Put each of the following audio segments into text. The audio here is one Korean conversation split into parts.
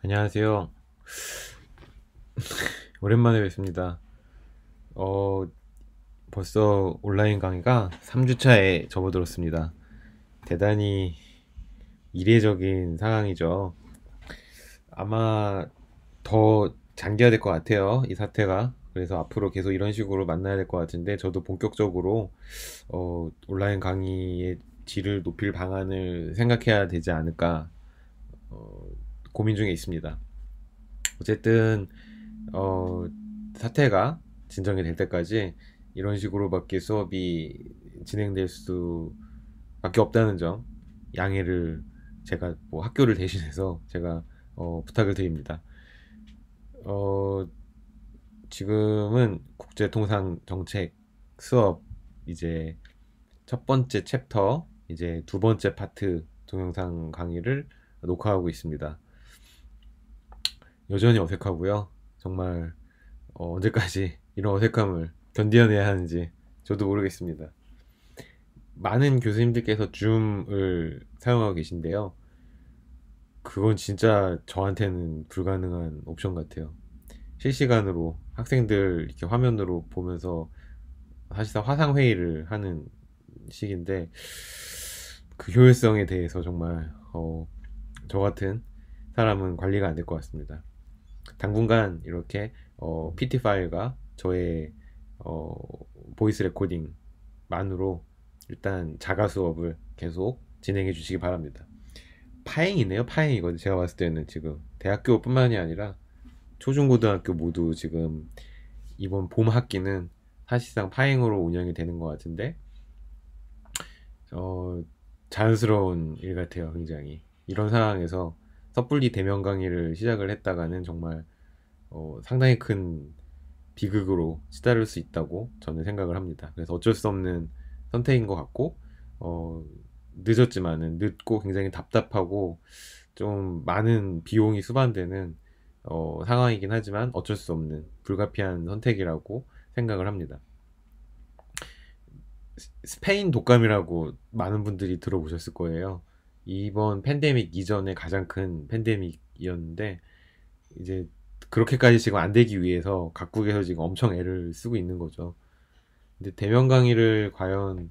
안녕하세요. 오랜만에 뵙습니다. 어, 벌써 온라인 강의가 3주차에 접어들었습니다. 대단히 이례적인 상황이죠. 아마 더 장기화될 것 같아요, 이 사태가. 그래서 앞으로 계속 이런 식으로 만나야 될 것 같은데, 저도 본격적으로 온라인 강의의 질을 높일 방안을 생각해야 되지 않을까 어, 고민 중에 있습니다. 어쨌든 어, 사태가 진정이 될 때까지 이런 식으로밖에 수업이 진행될 수밖에 없다는 점 양해를 제가 뭐 학교를 대신해서 제가 부탁을 드립니다. 어, 지금은 국제통상정책 수업 이제 첫 번째 챕터 이제 두 번째 파트 동영상 강의를 녹화하고 있습니다. 여전히 어색하고요. 정말 언제까지 이런 어색함을 견뎌내야 하는지 저도 모르겠습니다. 많은 교수님들께서 줌을 사용하고 계신데요. 그건 진짜 저한테는 불가능한 옵션 같아요. 실시간으로 학생들 이렇게 화면으로 보면서 사실상 화상회의를 하는 식인데 그 효율성에 대해서 정말 저 같은 사람은 관리가 안 될 것 같습니다. 당분간 이렇게 PT 파일과 저의 어, 보이스 레코딩만으로 일단 자가 수업을 계속 진행해 주시기 바랍니다. 파행이네요, 파행이거든요. 제가 봤을 때는 지금 대학교뿐만이 아니라 초중고등학교 모두 지금 이번 봄 학기는 사실상 파행으로 운영이 되는 것 같은데 어, 자연스러운 일 같아요, 굉장히. 이런 상황에서 섣불리 대면 강의를 시작을 했다가는 정말 상당히 큰 비극으로 치달을 수 있다고 저는 생각을 합니다. 그래서 어쩔 수 없는 선택인 것 같고, 어, 늦었지만은 늦고 굉장히 답답하고 좀 많은 비용이 수반되는 상황이긴 하지만 어쩔 수 없는 불가피한 선택이라고 생각을 합니다. 스페인 독감이라고 많은 분들이 들어보셨을 거예요. 이번 팬데믹 이전에 가장 큰 팬데믹이었는데 이제 그렇게까지 지금 안 되기 위해서 각국에서 지금 엄청 애를 쓰고 있는 거죠. 근데 대면 강의를 과연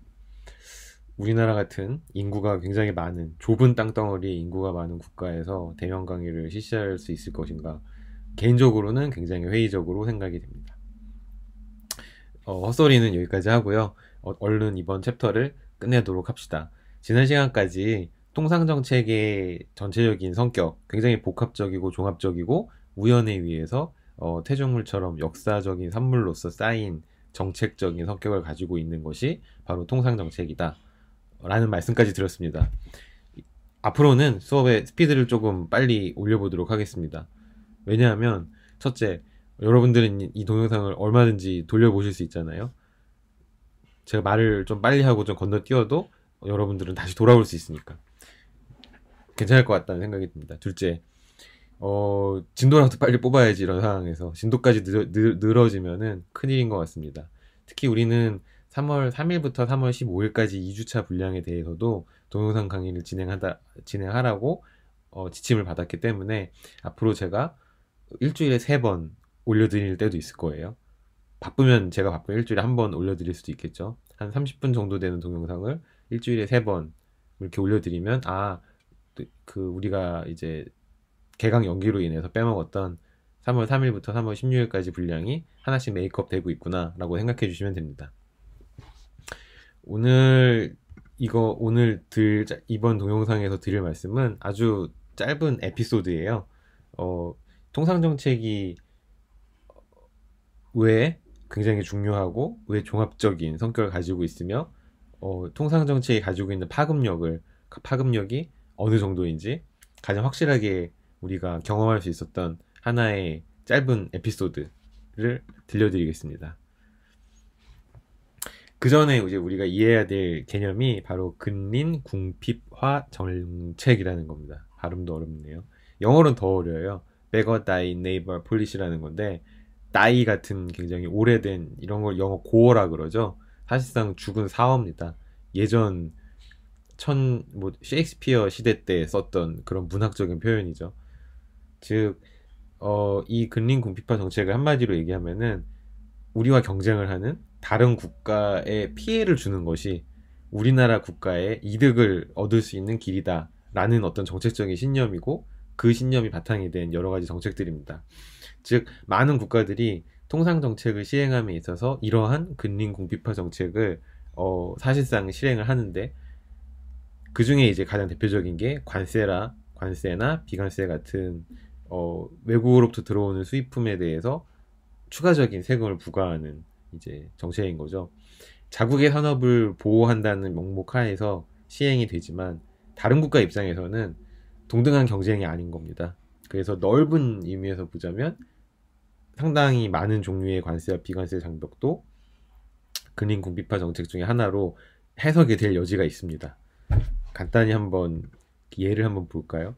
우리나라 같은 인구가 굉장히 많은 좁은 땅덩어리 인구가 많은 국가에서 대면 강의를 실시할 수 있을 것인가? 개인적으로는 굉장히 회의적으로 생각이 됩니다. 헛소리는 여기까지 하고요. 얼른 이번 챕터를 끝내도록 합시다. 지난 시간까지 통상정책의 전체적인 성격, 굉장히 복합적이고 종합적이고 우연에 의해서 태조물처럼 역사적인 산물로서 쌓인 정책적인 성격을 가지고 있는 것이 바로 통상정책이다. 라는 말씀까지 드렸습니다. 앞으로는 수업의 스피드를 조금 빨리 올려보도록 하겠습니다. 왜냐하면 첫째, 여러분들은 이 동영상을 얼마든지 돌려보실 수 있잖아요. 제가 말을 좀 빨리 하고 좀 건너뛰어도 여러분들은 다시 돌아올 수 있으니까 괜찮을 것 같다는 생각이 듭니다. 둘째, 진도라도 빨리 뽑아야지 이런 상황에서 진도까지 늘어지면은 큰일인 것 같습니다. 특히 우리는 3월 3일부터 3월 15일까지 2주차 분량에 대해서도 동영상 강의를 진행하라고 지침을 받았기 때문에 앞으로 제가 일주일에 3번 올려드릴 때도 있을 거예요. 제가 바쁘면 일주일에 한 번 올려드릴 수도 있겠죠. 한 30분 정도 되는 동영상을 일주일에 3번 이렇게 올려드리면 그 우리가 이제 개강 연기로 인해서 빼먹었던 3월 3일부터 3월 16일까지 분량이 하나씩 메이크업 되고 있구나 라고 생각해 주시면 됩니다. 오늘 이번 동영상에서 드릴 말씀은 아주 짧은 에피소드예요. 통상정책이 왜 굉장히 중요하고 왜 종합적인 성격을 가지고 있으며 통상정책이 가지고 있는 파급력이 어느 정도인지 가장 확실하게 우리가 경험할 수 있었던 하나의 짧은 에피소드를 들려드리겠습니다. 그 전에 이제 우리가 이해해야 될 개념이 바로 근린 궁핍화 정책이라는 겁니다. 발음도 어렵네요. 영어로는 더 어려워요. Beggar thy neighbor policy라는 건데 나이 같은 굉장히 오래된 이런 걸 영어 고어라 그러죠. 사실상 죽은 사어입니다. 예전 셰익스피어 시대 때 썼던 그런 문학적인 표현이죠. 즉, 이 근린 궁핍화 정책을 한마디로 얘기하면은 우리와 경쟁을 하는 다른 국가에 피해를 주는 것이 우리나라 국가의 이득을 얻을 수 있는 길이다라는 어떤 정책적인 신념이고 그 신념이 바탕이 된 여러 가지 정책들입니다. 즉, 많은 국가들이 통상 정책을 시행함에 있어서 이러한 근린 궁핍화 정책을 사실상 실행을 하는데 그 중에 이제 가장 대표적인 게 관세나 비관세 같은 외국으로부터 들어오는 수입품에 대해서 추가적인 세금을 부과하는 이제 정책인 거죠. 자국의 산업을 보호한다는 명목 하에서 시행이 되지만 다른 국가 입장에서는 동등한 경쟁이 아닌 겁니다. 그래서 넓은 의미에서 보자면 상당히 많은 종류의 관세와 비관세 장벽도 근린 궁핍화 정책 중에 하나로 해석이 될 여지가 있습니다. 간단히 한번 예를 한번 볼까요?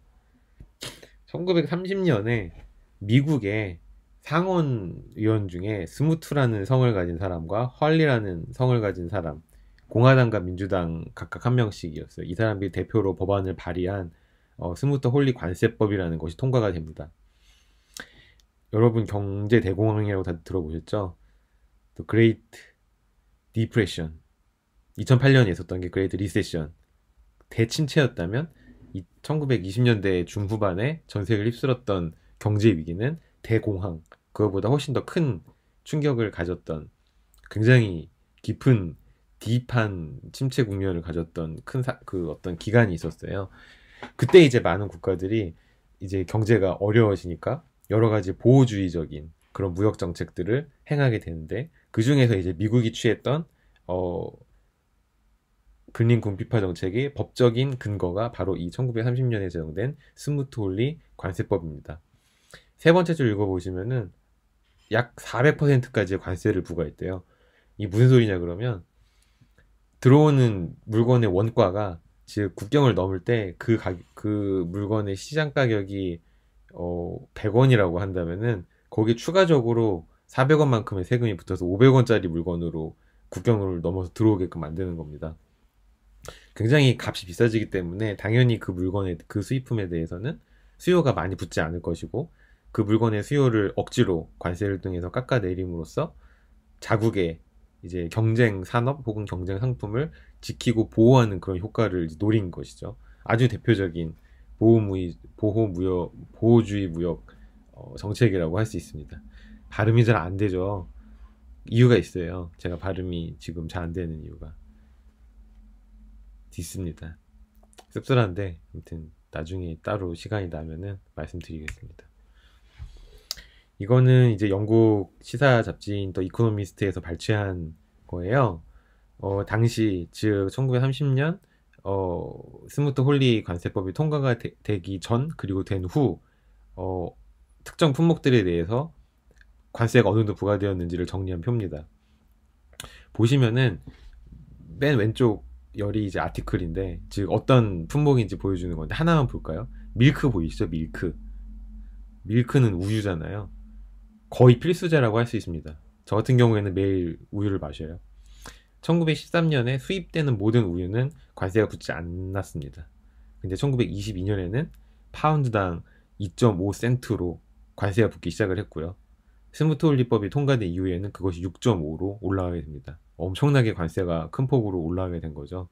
1930년에 미국의 상원의원 중에 스무트라는 성을 가진 사람과 헐리라는 성을 가진 사람, 공화당과 민주당 각각 한 명씩이었어요. 이 사람들이 대표로 법안을 발의한 스무트 홀리 관세법이라는 것이 통과가 됩니다. 여러분 경제 대공황이라고 다 들어보셨죠? The Great Depression. 2008년에 있었던 게 Great Recession. 대침체였다면 1920년대 중후반에 전 세계를 휩쓸었던 경제 위기는 대공황, 그거보다 훨씬 더 큰 충격을 가졌던 굉장히 깊은 딥한 침체 국면을 가졌던 그 어떤 기간이 있었어요. 그때 이제 많은 국가들이 이제 경제가 어려워지니까 여러 가지 보호주의적인 그런 무역 정책들을 행하게 되는데 그 중에서 이제 미국이 취했던 근린 궁핍화 정책의 법적인 근거가 바로 이 1930년에 제정된 스무트 홀리 관세법입니다. 세 번째 줄 읽어보시면은 약 400%까지의 관세를 부과했대요. 이 무슨 소리냐 그러면 들어오는 물건의 원가가 즉 국경을 넘을 때 그 물건의 시장 가격이 100원이라고 한다면은 거기에 추가적으로 400원만큼의 세금이 붙어서 500원짜리 물건으로 국경을 넘어서 들어오게끔 만드는 겁니다. 굉장히 값이 비싸지기 때문에 당연히 그 물건의 그 수입품에 대해서는 수요가 많이 붙지 않을 것이고 그 물건의 수요를 억지로 관세를 통해서 깎아내림으로써 자국의 이제 경쟁 산업 혹은 경쟁 상품을 지키고 보호하는 그런 효과를 노린 것이죠. 아주 대표적인 보호주의 무역 정책이라고 할 수 있습니다. 발음이 잘 안 되죠. 이유가 있어요. 제가 발음이 지금 잘 안 되는 이유가 있습니다. 씁쓸한데 아무튼 나중에 따로 시간이 나면은 말씀드리겠습니다. 이거는 이제 영국 시사 잡지인 더 이코노미스트에서 발췌한 거예요. 당시 즉 1930년 스무트 홀리 관세법이 통과가 되기 전 그리고 된 후 특정 품목들에 대해서 관세가 어느 정도 부과되었는지를 정리한 표입니다. 보시면은 맨 왼쪽 열이 이제 아티클인데 즉 어떤 품목인지 보여주는 건데 하나만 볼까요? 밀크 보이시죠? 밀크는 우유잖아요. 거의 필수제라고 할 수 있습니다. 저 같은 경우에는 매일 우유를 마셔요. 1913년에 수입되는 모든 우유는 관세가 붙지 않았습니다. 근데 1922년에는 파운드당 2.5센트로 관세가 붙기 시작을 했고요. 스무트 홀리법이 통과된 이후에는 그것이 6.5로 올라가게 됩니다. 엄청나게 관세가 큰 폭으로 올라가게 된 거죠.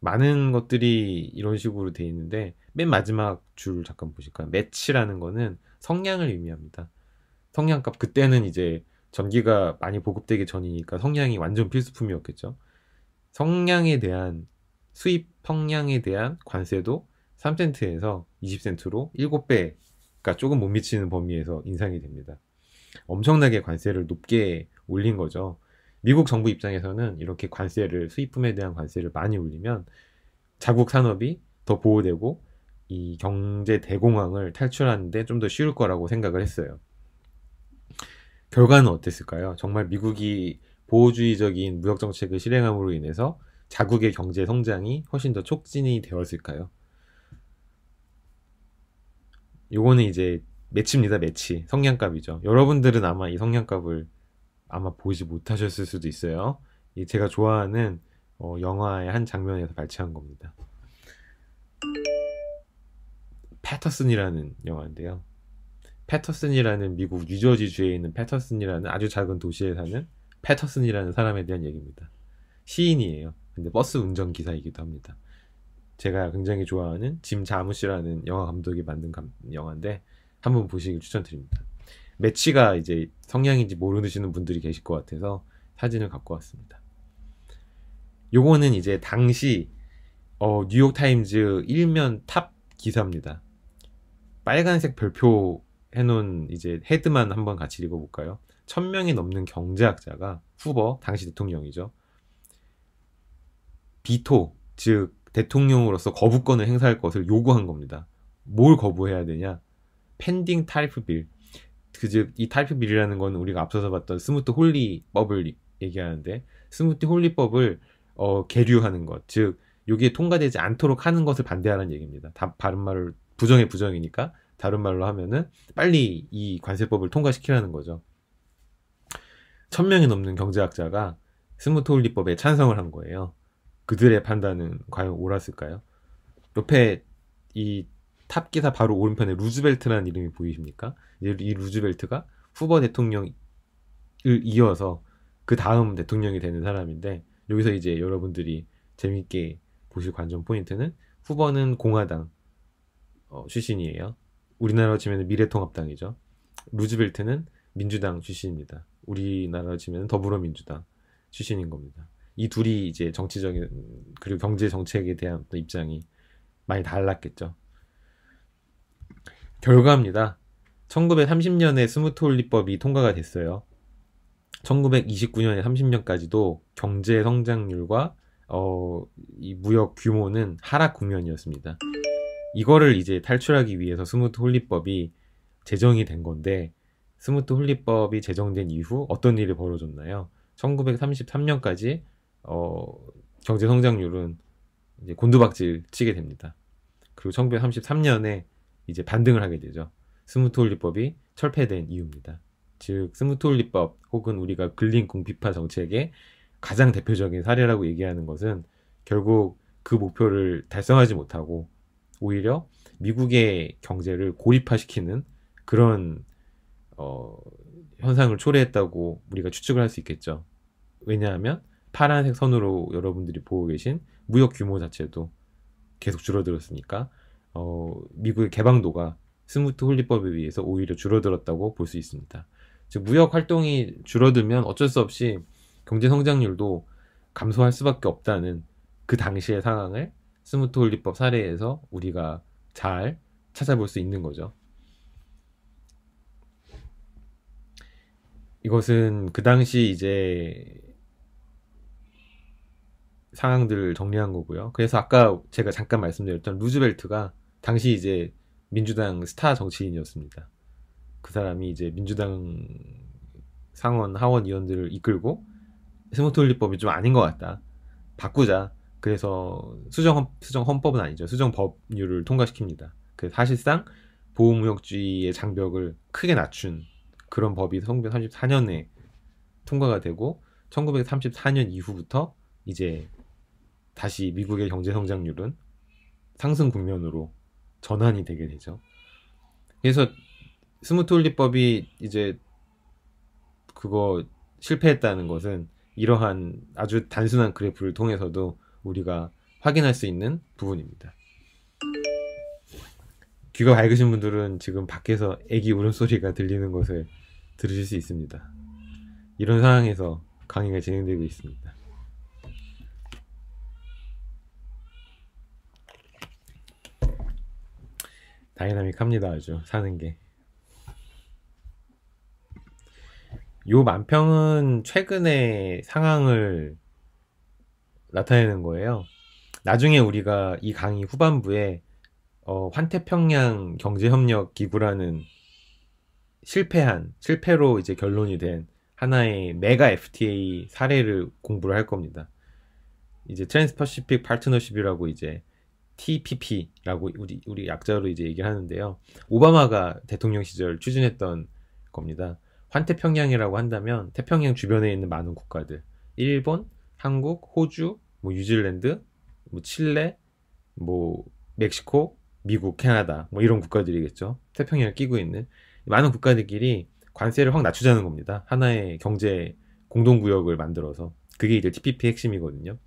많은 것들이 이런 식으로 돼 있는데 맨 마지막 줄 잠깐 보실까요? 매치라는 거는 성냥을 의미합니다. 성냥값 그때는 이제 전기가 많이 보급되기 전이니까 성냥이 완전 필수품이었겠죠. 성냥에 대한 수입 성냥에 대한 관세도 3센트에서 20센트로 7배가 조금 못 미치는 범위에서 인상이 됩니다. 엄청나게 관세를 높게 올린 거죠. 미국 정부 입장에서는 이렇게 관세를 수입품에 대한 관세를 많이 올리면 자국 산업이 더 보호되고 이 경제 대공황을 탈출하는데 좀 더 쉬울 거라고 생각을 했어요. 결과는 어땠을까요? 정말 미국이 보호주의적인 무역 정책을 실행함으로 인해서 자국의 경제 성장이 훨씬 더 촉진이 되었을까요? 요거는 이제 매치입니다. 매치. 성냥갑이죠. 여러분들은 아마 이 성냥갑을 아마 보지 못하셨을 수도 있어요. 제가 좋아하는 영화의 한 장면에서 발췌한 겁니다. 패터슨이라는 영화인데요. 패터슨이라는 미국 뉴저지주에 있는 패터슨이라는 아주 작은 도시에 사는 패터슨이라는 사람에 대한 얘기입니다. 시인이에요. 근데 버스 운전기사이기도 합니다. 제가 굉장히 좋아하는 짐 자무시라는 영화 감독이 만든 영화인데 한번 보시길 추천드립니다. 매치가 이제 성향인지 모르시는 분들이 계실 것 같아서 사진을 갖고 왔습니다. 요거는 이제 당시 뉴욕타임즈 일면 탑 기사입니다. 빨간색 별표 해놓은 이제 헤드만 한번 같이 읽어볼까요? 1000명이 넘는 경제학자가 후보, 당시 대통령이죠. 비토, 즉 대통령으로서 거부권을 행사할 것을 요구한 겁니다. 뭘 거부해야 되냐? 펜딩 타리프 빌. 즉 이 타리프 빌이라는 건 우리가 앞서서 봤던 스무트 홀리법을 얘기하는데 스무트 홀리법을 계류하는 것, 즉 여기에 통과되지 않도록 하는 것을 반대하라는 얘기입니다. 다른 말을 부정의 부정이니까 다른 말로 하면은 빨리 이 관세법을 통과시키라는 거죠. 1000명이 넘는 경제학자가 스무트 홀리법에 찬성을 한 거예요. 그들의 판단은 과연 옳았을까요? 옆에 이 탑 기사 바로 오른편에 루즈벨트라는 이름이 보이십니까? 이 루즈벨트가 후보 대통령을 이어서 그 다음 대통령이 되는 사람인데, 여기서 이제 여러분들이 재밌게 보실 관전 포인트는 후보는 공화당 출신이에요. 우리나라로 치면 미래통합당이죠. 루즈벨트는 민주당 출신입니다. 우리나라로 치면 더불어민주당 출신인 겁니다. 이 둘이 이제 정치적인 그리고 경제 정책에 대한 입장이 많이 달랐겠죠. 결과입니다. 1930년에 스무트 홀리법이 통과가 됐어요. 1929년에 30년까지도 경제 성장률과 이 무역 규모는 하락 국면이었습니다. 이거를 이제 탈출하기 위해서 스무트 홀리법이 제정이 된 건데, 스무트 홀리법이 제정된 이후 어떤 일이 벌어졌나요? 1933년까지 경제 성장률은 이제 곤두박질 치게 됩니다. 그리고 1933년에 이제 반등을 하게 되죠. 스무트 홀리법이 철폐된 이유입니다. 즉 스무트 홀리법 혹은 우리가 근린 궁핍화 정책의 가장 대표적인 사례라고 얘기하는 것은 결국 그 목표를 달성하지 못하고 오히려 미국의 경제를 고립화시키는 그런 현상을 초래했다고 우리가 추측을 할 수 있겠죠. 왜냐하면 파란색 선으로 여러분들이 보고 계신 무역 규모 자체도 계속 줄어들었으니까 미국의 개방도가 스무트 홀리법에 의해서 오히려 줄어들었다고 볼 수 있습니다. 즉 무역 활동이 줄어들면 어쩔 수 없이 경제 성장률도 감소할 수밖에 없다는 그 당시의 상황을 스무트 홀리법 사례에서 우리가 잘 찾아볼 수 있는 거죠. 이것은 그 당시 이제 상황들을 정리한 거고요. 그래서 아까 제가 잠깐 말씀드렸던 루즈벨트가 당시 이제 민주당 스타 정치인이었습니다. 그 사람이 이제 민주당 상원, 하원 의원들을 이끌고 스무트 홀리법이 좀 아닌 것 같다, 바꾸자. 그래서 수정 헌법은 아니죠. 수정 법률을 통과시킵니다. 그래서 사실상 보호무역주의의 장벽을 크게 낮춘 그런 법이 1934년에 통과가 되고 1934년 이후부터 이제 다시 미국의 경제 성장률은 상승 국면으로 전환이 되게 되죠. 그래서 스무트 홀리법이 이제 그거 실패했다는 것은 이러한 아주 단순한 그래프를 통해서도 우리가 확인할 수 있는 부분입니다. 귀가 밝으신 분들은 지금 밖에서 애기 울음소리가 들리는 것을 들으실 수 있습니다. 이런 상황에서 강의가 진행되고 있습니다. 다이나믹합니다. 아주 사는 게. 요 만평은 최근의 상황을 나타내는 거예요. 나중에 우리가 이 강의 후반부에 환태평양 경제협력기구라는 실패로 이제 결론이 된 하나의 메가 FTA 사례를 공부를 할 겁니다. 이제 트랜스퍼시픽 파트너십이라고 이제 TPP라고 우리 약자로 이제 얘기를 하는데요. 오바마가 대통령 시절 추진했던 겁니다. 환태평양이라고 한다면 태평양 주변에 있는 많은 국가들, 일본, 한국, 호주, 뉴질랜드, 칠레, 멕시코, 미국, 캐나다 이런 국가들이겠죠. 태평양을 끼고 있는 많은 국가들끼리 관세를 확 낮추자는 겁니다. 하나의 경제 공동구역을 만들어서. 그게 이제 TPP 핵심이거든요.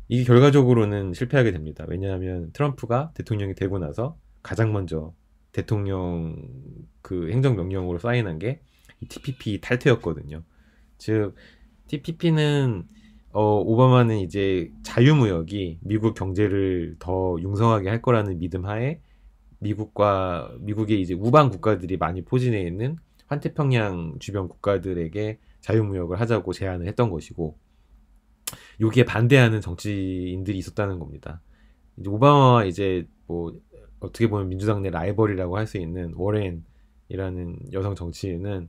이게 결과적으로는 실패하게 됩니다. 왜냐하면 트럼프가 대통령이 되고 나서 가장 먼저 대통령 그 행정명령으로 사인한 게 이 TPP 탈퇴였거든요. 즉 TPP는 오바마는 이제 자유무역이 미국 경제를 더 융성하게 할 거라는 믿음 하에 미국의 이제 우방 국가들이 많이 포진해 있는 환태평양 주변 국가들에게 자유무역을 하자고 제안을 했던 것이고, 여기에 반대하는 정치인들이 있었다는 겁니다. 이제 오바마와 이제 뭐 어떻게 보면 민주당 내 라이벌이라고 할 수 있는 워렌이라는 여성 정치인은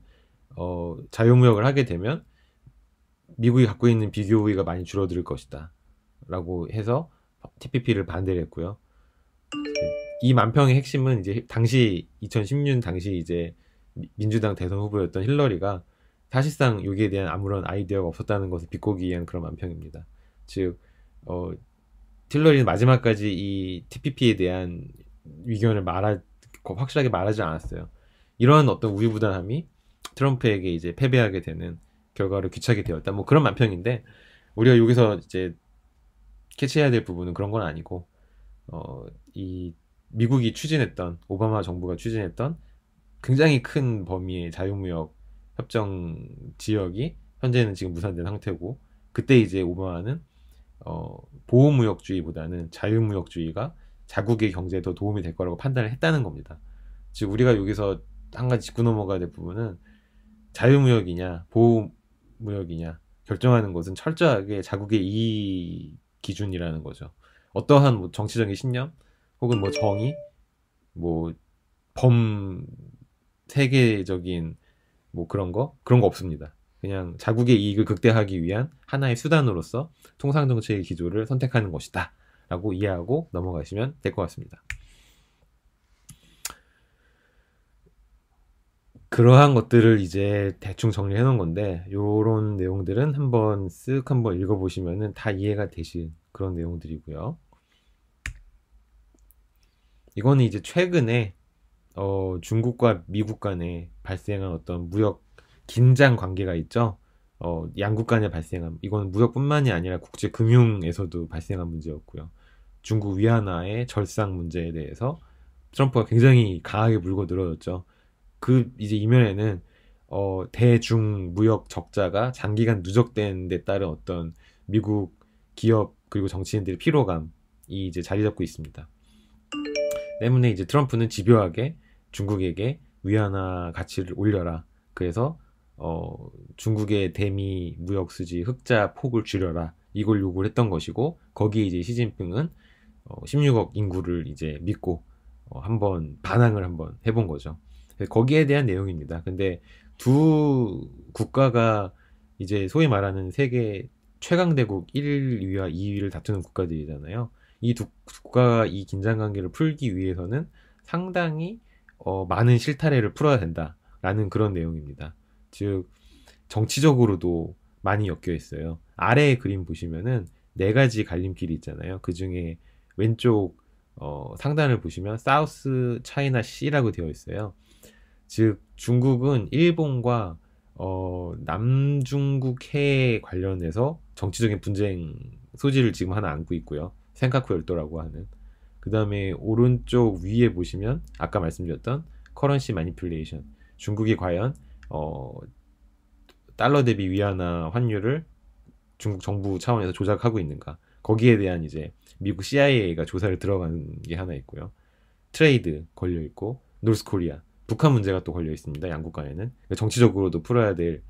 자유무역을 하게 되면 미국이 갖고 있는 비교 우위가 많이 줄어들 것이다 라고 해서 TPP를 반대를 했고요. 이 만평의 핵심은 이제 당시 2016년 당시 이제 민주당 대선 후보였던 힐러리가 사실상 여기에 대한 아무런 아이디어가 없었다는 것을 비꼬기 위한 그런 만평입니다. 즉 어, 힐러리는 마지막까지 이 TPP에 대한 의견을 확실하게 말하지 않았어요. 이런 어떤 우유부단함이 트럼프에게 이제 패배하게 되는 결과로 귀착이 되었다. 뭐 그런 만평인데, 우리가 여기서 이제 캐치해야 될 부분은 그런 건 아니고, 이 미국이 추진했던, 오바마 정부가 추진했던 굉장히 큰 범위의 자유무역 협정 지역이 현재는 지금 무산된 상태고, 그때 이제 오바마는 보호무역주의보다는 자유무역주의가 자국의 경제에 더 도움이 될 거라고 판단을 했다는 겁니다. 즉 우리가 여기서 한 가지 짚고 넘어가야 될 부분은, 자유무역이냐 보호무역이냐 결정하는 것은 철저하게 자국의 이익 기준이라는 거죠. 어떠한 뭐 정치적인 신념 혹은 뭐 정의, 뭐 세계적인 뭐 그런 거 없습니다. 그냥 자국의 이익을 극대화하기 위한 하나의 수단으로서 통상정책의 기조를 선택하는 것이다 라고 이해하고 넘어가시면 될 것 같습니다. 그러한 것들을 이제 대충 정리해 놓은 건데, 요런 내용들은 한번 읽어보시면은 다 이해가 되실 그런 내용들이고요. 이거는 이제 최근에 중국과 미국 간에 발생한 어떤 무역 긴장 관계가 있죠. 양국 간에 발생한, 이건 무역뿐만이 아니라 국제 금융에서도 발생한 문제였고요. 중국 위안화의 절상 문제에 대해서 트럼프가 굉장히 강하게 물고 늘어졌죠. 그 이제 이면에는 대중 무역 적자가 장기간 누적된 데 따른 어떤 미국 기업 그리고 정치인들의 피로감이 이제 자리 잡고 있습니다. 때문에 이제 트럼프는 집요하게 중국에게 위안화 가치를 올려라. 그래서 중국의 대미 무역 수지 흑자 폭을 줄여라. 이걸 요구를 했던 것이고, 거기에 이제 시진핑은 16억 인구를 이제 믿고 한번 반항을 한번 해본 거죠. 거기에 대한 내용입니다. 근데 두 국가가 이제 소위 말하는 세계 최강대국 1위와 2위를 다투는 국가들이잖아요. 이 두 국가가 이 긴장 관계를 풀기 위해서는 상당히 많은 실타래를 풀어야 된다라는 그런 내용입니다. 즉 정치적으로도 많이 엮여 있어요. 아래의 그림 보시면은 네 가지 갈림길이 있잖아요. 그 중에 왼쪽 상단을 보시면 사우스 차이나 씨라고 되어 있어요. 즉 중국은 일본과 남중국 해에 관련해서 정치적인 분쟁 소지를 지금 하나 안고 있고요. 센카쿠 열도라고 하는. 그 다음에 오른쪽 위에 보시면 아까 말씀드렸던 커런시 마니플레이션. 중국이 과연 달러 대비 위안화 환율을 중국 정부 차원에서 조작하고 있는가. 거기에 대한 이제 미국 CIA가 조사를 들어간 게 하나 있고요. 트레이드 걸려 있고, 노스코리아 북한 문제가 또 걸려 있습니다. 양국 간에는. 그러니까 정치적으로도 풀어야 될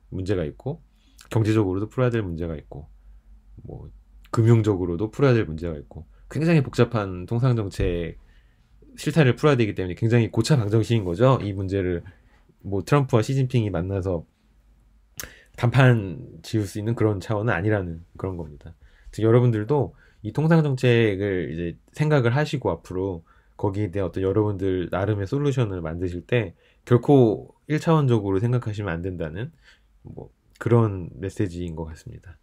문제가 있고, 경제적으로도 풀어야 될 문제가 있고, 뭐 금융적으로도 풀어야 될 문제가 있고, 굉장히 복잡한 통상 정책 실타를 풀어야 되기 때문에 굉장히 고차방정식인 거죠. 이 문제를 뭐 트럼프와 시진핑이 만나서 단판 지을 수 있는 그런 차원은 아니라는 그런 겁니다. 즉 여러분들도 이 통상 정책을 이제 생각을 하시고 앞으로 거기에 대한 어떤 여러분들 나름의 솔루션을 만드실 때 결코 1차원적으로 생각하시면 안 된다는 뭐 그런 메시지인 것 같습니다.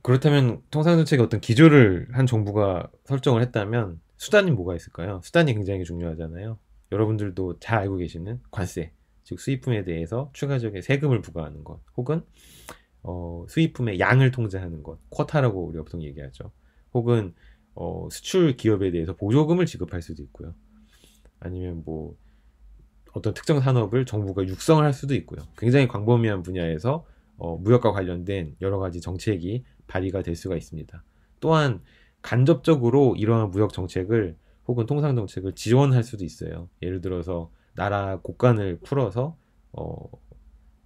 그렇다면 통상정책의 어떤 기조를 한 정부가 설정을 했다면 수단이 뭐가 있을까요? 수단이 굉장히 중요하잖아요. 여러분들도 잘 알고 계시는 관세, 즉 수입품에 대해서 추가적인 세금을 부과하는 것, 혹은 수입품의 양을 통제하는 것, 쿼타라고 우리 보통 얘기하죠. 혹은 수출 기업에 대해서 보조금을 지급할 수도 있고요. 아니면 뭐 어떤 특정 산업을 정부가 육성을 할 수도 있고요. 굉장히 광범위한 분야에서 무역과 관련된 여러 가지 정책이 발의가 될 수가 있습니다. 또한 간접적으로 이러한 무역 정책을 혹은 통상 정책을 지원할 수도 있어요. 예를 들어서 나라 곳간을 풀어서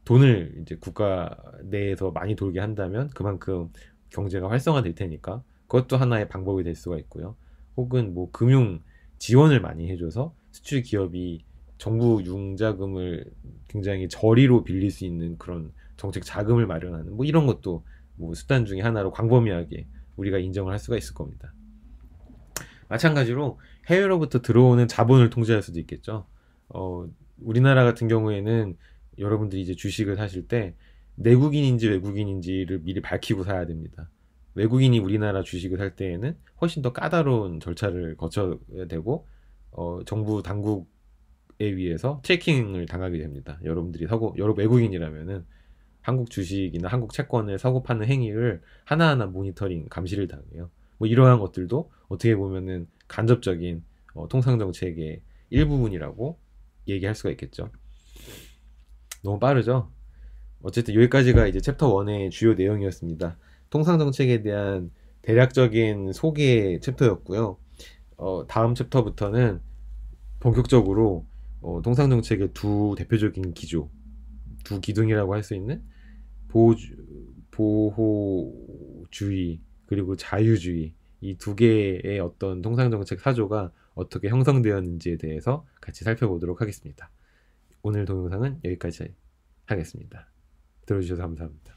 돈을 이제 국가 내에서 많이 돌게 한다면 그만큼 경제가 활성화될 테니까 그것도 하나의 방법이 될 수가 있고요. 혹은 뭐 금융 지원을 많이 해줘서 수출 기업이 정부 융자금을 굉장히 저리로 빌릴 수 있는 그런 정책 자금을 마련하는 뭐 이런 것도 뭐 수단 중에 하나로 광범위하게 우리가 인정을 할 수가 있을 겁니다. 마찬가지로 해외로부터 들어오는 자본을 통제할 수도 있겠죠. 우리나라 같은 경우에는 여러분들이 이제 주식을 사실 때 내국인인지 외국인인지를 미리 밝히고 사야 됩니다. 외국인이 우리나라 주식을 살 때에는 훨씬 더 까다로운 절차를 거쳐야 되고 정부 당국에 의해서 체킹을 당하게 됩니다. 여러분들이 여러 외국인이라면은 한국 주식이나 한국 채권을 사고 파는 행위를 하나하나 모니터링, 감시를 당해요. 뭐 이러한 것들도 어떻게 보면은 간접적인 통상 정책의 일부분이라고 얘기할 수가 있겠죠. 너무 빠르죠? 어쨌든 여기까지가 이제 챕터 1의 주요 내용이었습니다. 통상 정책에 대한 대략적인 소개 챕터였고요. 다음 챕터부터는 본격적으로 통상 정책의 두 대표적인 기조, 두 기둥이라고 할 수 있는 보호주의 그리고 자유주의 이 두 개의 어떤 통상정책 사조가 어떻게 형성되었는지에 대해서 같이 살펴보도록 하겠습니다. 오늘 동영상은 여기까지 하겠습니다. 들어주셔서 감사합니다.